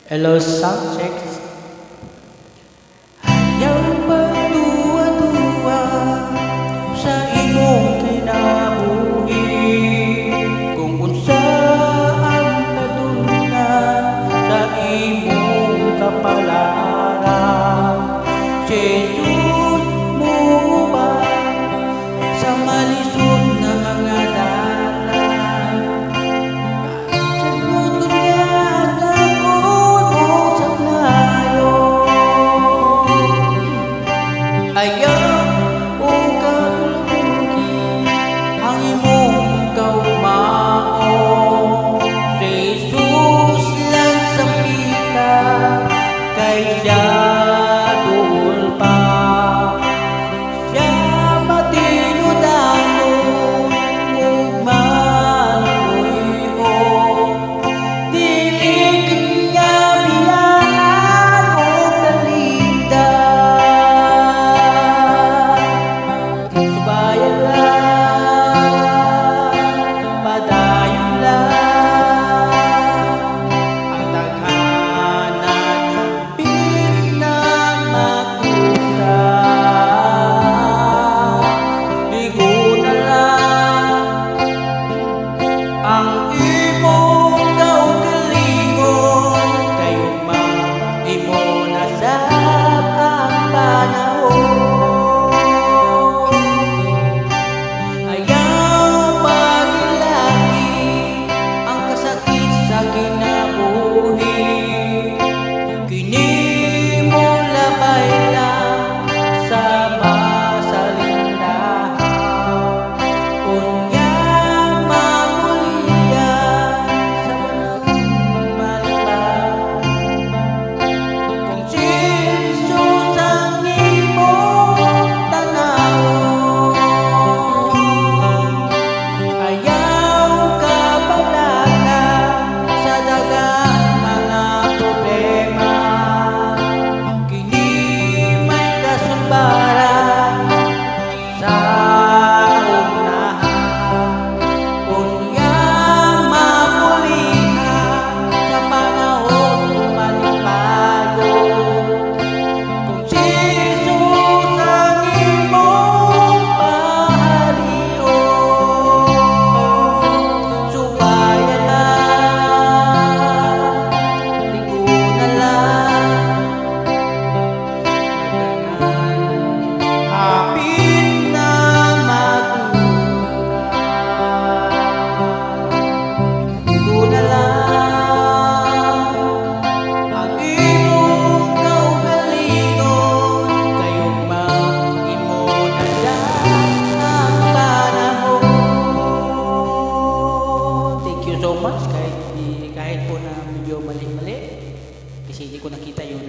Hello, sound checks. Ayaw pagduwa-duwa sa imong kinabuhi, kung unsa ang kadunggan sa imong kapalaran. Jesus mo ba sa malisod na mga dalan? Sagot ko nga takot mo sa layo. Ayaw o kalulugi ang imong kaugmao. Si Jesus lang sa pita kay siya tulpa. Siya matinudano ug maluyo. Dili kanya biyaan o kaligdan. Subayan lang, padayon lang, ang taghanan hapit na makuha. Ligo na lang ang imong kaugalingon, kayo imo nasab ang panahon. Ayaw pagilaki ang kasakit sa kinabuhi, kini mo labay lang sa masalindahan. Unya mamuliya sa panahon maliban, kung si Jesus ang imong tanawon. Ayaw ka balaka sa daghang mga problema, kini may kasumbaran sa unahan. Unya mamuliha sa panahon malibago, kung si Jesus ang imong paharion. Subayan lang, ligo na lang, hapit na magulang. Ligo na lang ang imong kaugalingon, kayong imo nasab ang panahon. Thank you so much kahit po na medyo mali-mali kasi hindi ko nakita yung